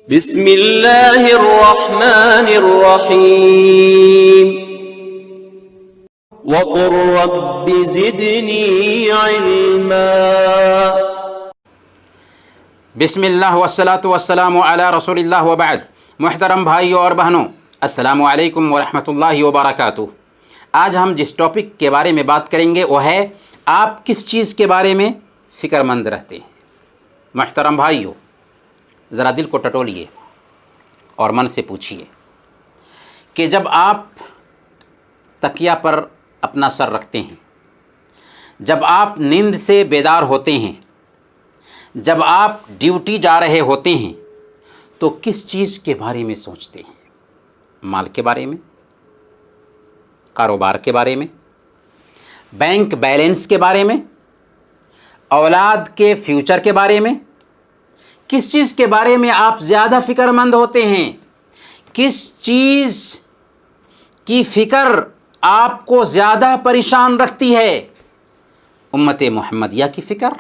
بسم اللہ الرحمن الرحیم وقل رب زدنی علما۔ بسم اللہ والصلاة والسلام علی رسول اللہ وبعد۔ محترم بھائیوں اور بہنوں، السلام علیکم ورحمۃ اللہ وبرکاتہ۔ آج ہم جس ٹاپک کے بارے میں بات کریں گے وہ ہے آپ کس چیز کے بارے میں فکر مند رہتے ہیں۔ محترم بھائیوں، ذرا دل کو ٹٹولیے اور من سے پوچھیے کہ جب آپ تکیہ پر اپنا سر رکھتے ہیں، جب آپ نیند سے بیدار ہوتے ہیں، جب آپ ڈیوٹی جا رہے ہوتے ہیں تو کس چیز کے بارے میں سوچتے ہیں؟ مال کے بارے میں، کاروبار کے بارے میں، بینک بیلنس کے بارے میں، اولاد کے فیوچر کے بارے میں؟ کس چیز کے بارے میں آپ زیادہ فکر مند ہوتے ہیں؟ کس چیز کی فکر آپ کو زیادہ پریشان رکھتی ہے؟ امت محمدیہ کی فکر،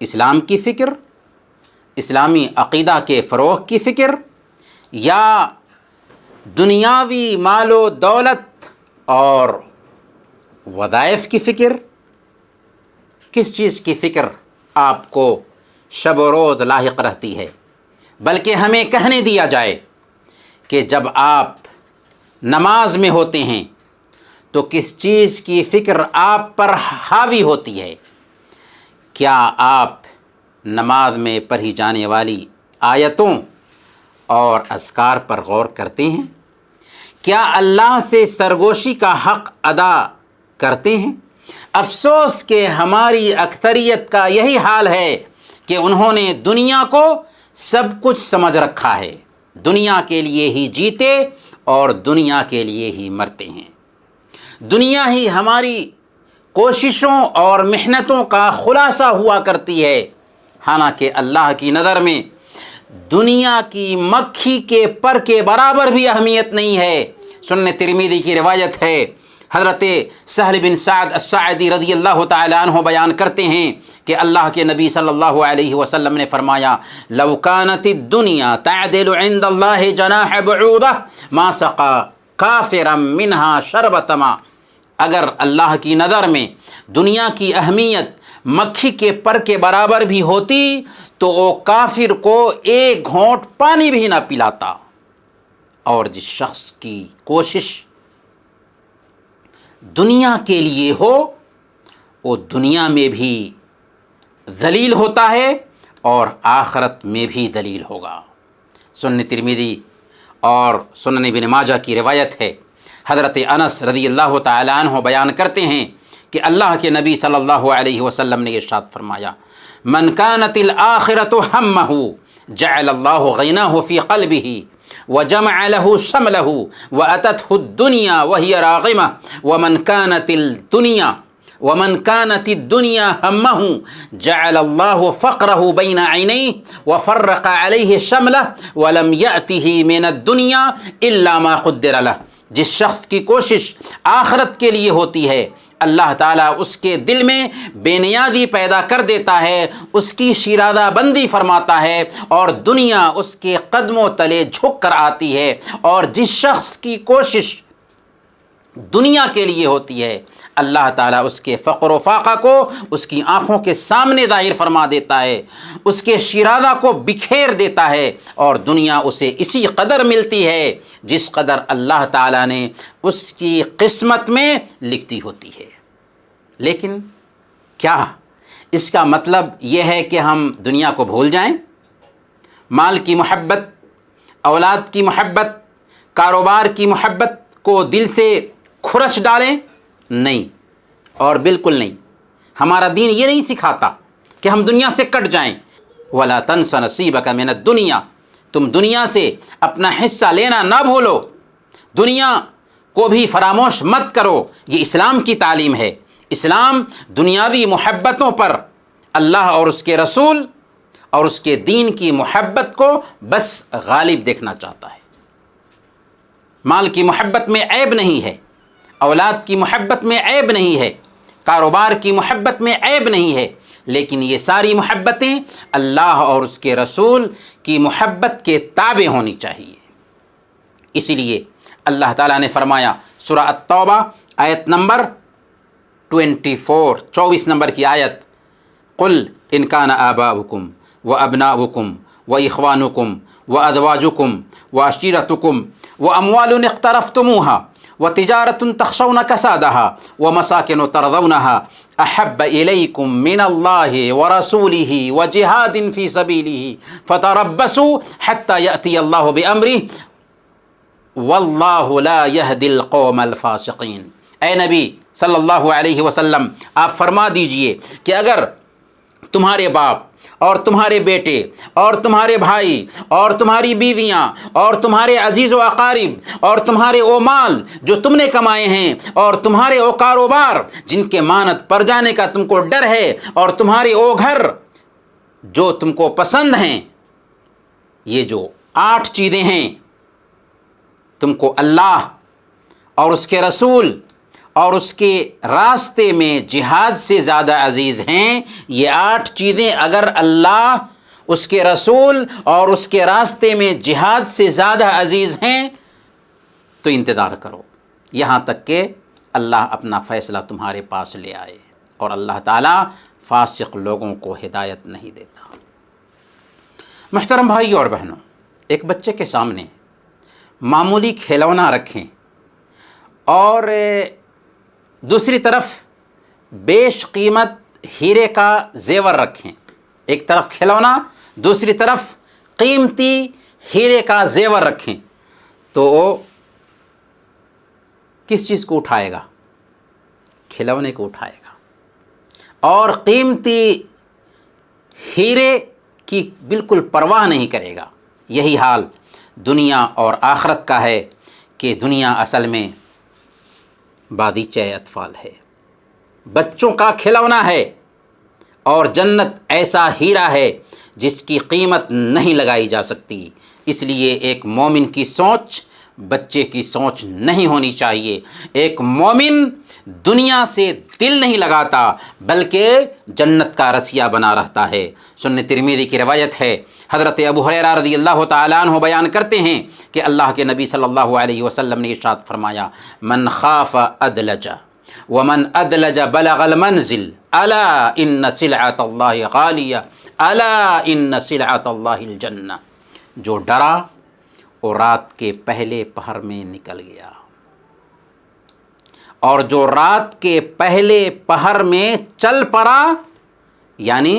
اسلام کی فکر، اسلامی عقیدہ کے فروغ کی فکر، یا دنیاوی مال و دولت اور وظائف کی فکر؟ کس چیز کی فکر آپ کو شب و روز لاحق رہتی ہے؟ بلکہ ہمیں کہنے دیا جائے کہ جب آپ نماز میں ہوتے ہیں تو کس چیز کی فکر آپ پر حاوی ہوتی ہے؟ کیا آپ نماز میں پڑھی جانے والی آیتوں اور اذکار پر غور کرتے ہیں؟ کیا اللہ سے سرگوشی کا حق ادا کرتے ہیں؟ افسوس کہ ہماری اکثریت کا یہی حال ہے کہ انہوں نے دنیا کو سب کچھ سمجھ رکھا ہے، دنیا کے لیے ہی جیتے اور دنیا کے لیے ہی مرتے ہیں۔ دنیا ہی ہماری کوششوں اور محنتوں کا خلاصہ ہوا کرتی ہے، حالانکہ اللہ کی نظر میں دنیا کی مکھی کے پر کے برابر بھی اہمیت نہیں ہے۔ سنن ترمذی کی روایت ہے، حضرت سہل بن سعد الساعدی رضی اللہ تعالیٰ عنہ بیان کرتے ہیں کہ اللہ کے نبی صلی اللہ علیہ وسلم نے فرمایا، لو کانت الدنیا تعدل عند اللہ جناح بعوضہ ما سقا کافرا منہا شربۃ ماء۔ اگر اللہ کی نظر میں دنیا کی اہمیت مکھی کے پر کے برابر بھی ہوتی تو وہ کافر کو ایک گھونٹ پانی بھی نہ پلاتا۔ اور جس شخص کی کوشش دنیا کے لیے ہو وہ دنیا میں بھی ذلیل ہوتا ہے اور آخرت میں بھی ذلیل ہوگا۔ سنن ترمذی اور سنن ابن ماجہ کی روایت ہے، حضرت انس رضی اللہ تعالیٰ عنہ بیان کرتے ہیں کہ اللہ کے نبی صلی اللہ علیہ وسلم نے ارشاد فرمایا، من كانت الآخرۃ ہمہ جعل اللہ غناہ فی قلبہ وجمع له شمله وأتته الدنيا وهي راغمة ومن كانت الدنيا همه جعل الله فقره بين عينيه وفرق عليه شمله ولم يأته من الدنيا إلا ما قدر له۔ جس شخص کی کوشش آخرت کے لیے ہوتی ہے، اللہ تعالیٰ اس کے دل میں بے نیازی پیدا کر دیتا ہے، اس کی شیرازہ بندی فرماتا ہے اور دنیا اس کے قدموں تلے جھک کر آتی ہے۔ اور جس شخص کی کوشش دنیا کے لیے ہوتی ہے، اللہ تعالیٰ اس کے فقر و فاقہ کو اس کی آنکھوں کے سامنے ظاہر فرما دیتا ہے، اس کے شیرازہ کو بکھیر دیتا ہے اور دنیا اسے اسی قدر ملتی ہے جس قدر اللہ تعالیٰ نے اس کی قسمت میں لکھتی ہوتی ہے۔ لیکن کیا اس کا مطلب یہ ہے کہ ہم دنیا کو بھول جائیں؟ مال کی محبت، اولاد کی محبت، کاروبار کی محبت کو دل سے کھرچ ڈالیں؟ نہیں، اور بالکل نہیں۔ ہمارا دین یہ نہیں سکھاتا کہ ہم دنیا سے کٹ جائیں۔ وَلَا تَنْسَ نَصِيبَكَ مِنَ الدُّنْيَا، تم دنیا سے اپنا حصہ لینا نہ بھولو، دنیا کو بھی فراموش مت کرو۔ یہ اسلام کی تعلیم ہے۔ اسلام دنیاوی محبتوں پر اللہ اور اس کے رسول اور اس کے دین کی محبت کو بس غالب دیکھنا چاہتا ہے۔ مال کی محبت میں عیب نہیں ہے، اولاد کی محبت میں عیب نہیں ہے، کاروبار کی محبت میں عیب نہیں ہے، لیکن یہ ساری محبتیں اللہ اور اس کے رسول کی محبت کے تابع ہونی چاہیے۔ اسی لیے اللہ تعالیٰ نے فرمایا سورہ التوبہ آیت نمبر 24 نمبر کی آیت، قل ان کان آباؤکم وابناؤکم واخوانکم وازواجکم وعشیرتکم واموال اقترفتموها وتجارة تخشون كسادها ومساكن ترضونها احب اليكم من الله ورسوله وجهاد في سبيله فتربصوا حتى يأتي الله بأمره والله لا يهدي القوم الفاسقين۔ اے نبی صلی اللہ علیہ وسلم، آپ فرما دیجئے کہ اگر تمہارے باپ اور تمہارے بیٹے اور تمہارے بھائی اور تمہاری بیویاں اور تمہارے عزیز و اقارب اور تمہارے او مال جو تم نے کمائے ہیں اور تمہارے او کاروبار جن کے مانت پڑ جانے کا تم کو ڈر ہے اور تمہارے او گھر جو تم کو پسند ہیں، یہ جو 8 چیزیں ہیں تم کو اللہ اور اس کے رسول اور اس کے راستے میں جہاد سے زیادہ عزیز ہیں۔ یہ 8 چیزیں اگر اللہ، اس کے رسول اور اس کے راستے میں جہاد سے زیادہ عزیز ہیں تو انتظار کرو یہاں تک کہ اللہ اپنا فیصلہ تمہارے پاس لے آئے، اور اللہ تعالیٰ فاسق لوگوں کو ہدایت نہیں دیتا۔ محترم بھائی اور بہنوں، ایک بچے کے سامنے معمولی کھلونا رکھیں اور دوسری طرف بیش قیمت ہیرے کا زیور رکھیں، ایک طرف کھلونا دوسری طرف قیمتی ہیرے کا زیور رکھیں، تو وہ کس چیز کو اٹھائے گا؟ کھلونے کو اٹھائے گا، اور قیمتی ہیرے کی بالکل پرواہ نہیں کرے گا۔ یہی حال دنیا اور آخرت کا ہے کہ دنیا اصل میں باغیچہ اطفال ہے، بچوں کا کھلونا ہے، اور جنت ایسا ہیرا ہے جس کی قیمت نہیں لگائی جا سکتی۔ اس لیے ایک مومن کی سوچ بچے کی سوچ نہیں ہونی چاہیے۔ ایک مومن دنیا سے دل نہیں لگاتا بلکہ جنت کا رسیہ بنا رہتا ہے۔ سنن ترمذی کی روایت ہے، حضرت ابو ہریرہ رضی اللہ تعالیٰ عنہ بیان کرتے ہیں کہ اللہ کے نبی صلی اللہ علیہ وسلم نے ارشاد فرمایا، من خاف ادلج ومن ادلج بلغ المنزل الا ان سلعۃ اللہ غالیہ الا ان سلعۃ اللہ الجنہ۔ جو ڈرا وہ رات کے پہلے پہر میں نکل گیا، اور جو رات کے پہلے پہر میں چل پڑا، یعنی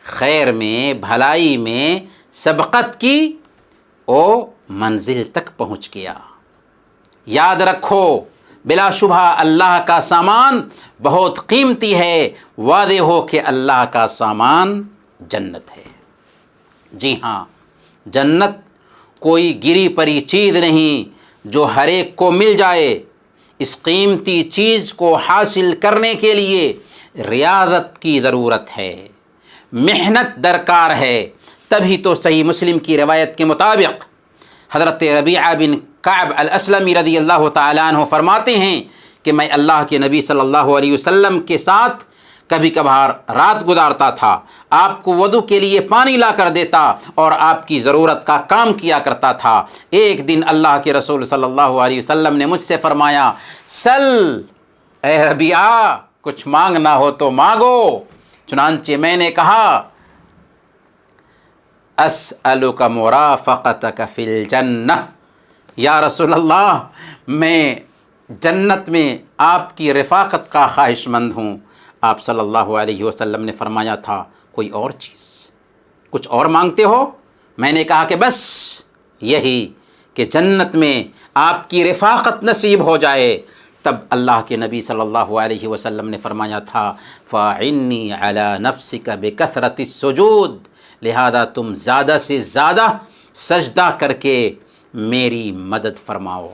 خیر میں بھلائی میں سبقت کی، وہ منزل تک پہنچ گیا۔ یاد رکھو بلا شبہ اللہ کا سامان بہت قیمتی ہے، واضح ہو کہ اللہ کا سامان جنت ہے۔ جی ہاں، جنت کوئی گری پری چیز نہیں جو ہر ایک کو مل جائے۔ اس قیمتی چیز کو حاصل کرنے کے لیے ریاضت کی ضرورت ہے، محنت درکار ہے، تبھی تو صحیح مسلم کی روایت کے مطابق حضرت ربیعہ بن کعب الاسلمی رضی اللہ تعالیٰ عنہ فرماتے ہیں کہ میں اللہ کے نبی صلی اللہ علیہ وسلم کے ساتھ کبھی کبھار رات گزارتا تھا، آپ کو وضو کے لیے پانی لا کر دیتا اور آپ کی ضرورت کا کام کیا کرتا تھا۔ ایک دن اللہ کے رسول صلی اللہ علیہ وسلم نے مجھ سے فرمایا، سل اے ربیعہ، کچھ مانگنا ہو تو مانگو۔ چنانچہ میں نے کہا، اسألک مرافقتک فی الجنہ، یا رسول اللہ میں جنت میں آپ کی رفاقت کا خواہش مند ہوں۔ آپ صلی اللہ علیہ وسلم نے فرمایا تھا، کوئی اور چیز، کچھ اور مانگتے ہو؟ میں نے کہا کہ بس یہی کہ جنت میں آپ کی رفاقت نصیب ہو جائے۔ تب اللہ کے نبی صلی اللہ علیہ وسلم نے فرمایا تھا، فَعِنِّي عَلَى نَفْسِكَ بِكَثْرَةِ السُّجُودِ، لہذا تم زیادہ سے زیادہ سجدہ کر کے میری مدد فرماؤ۔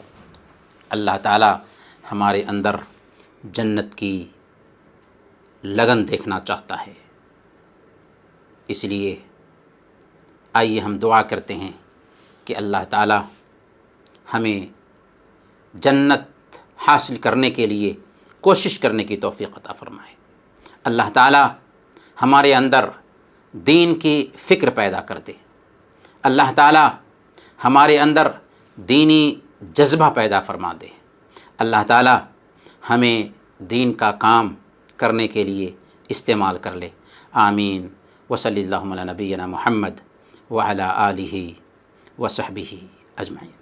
اللہ تعالی ہمارے اندر جنت کی لگن دیکھنا چاہتا ہے، اس لیے آئیے ہم دعا کرتے ہیں کہ اللہ تعالی ہمیں جنت حاصل کرنے کے لیے کوشش کرنے کی توفیق عطا فرمائے۔ اللہ تعالی ہمارے اندر دین کی فکر پیدا کر دے۔ اللہ تعالیٰ ہمارے اندر دینی جذبہ پیدا فرما دے۔ اللہ تعالیٰ ہمیں دین کا کام کرنے کے لیے استعمال کر لے۔ آمین۔ وصلی اللہ علی نبینا محمد وعلی آلہ وصحبہ اجمعین۔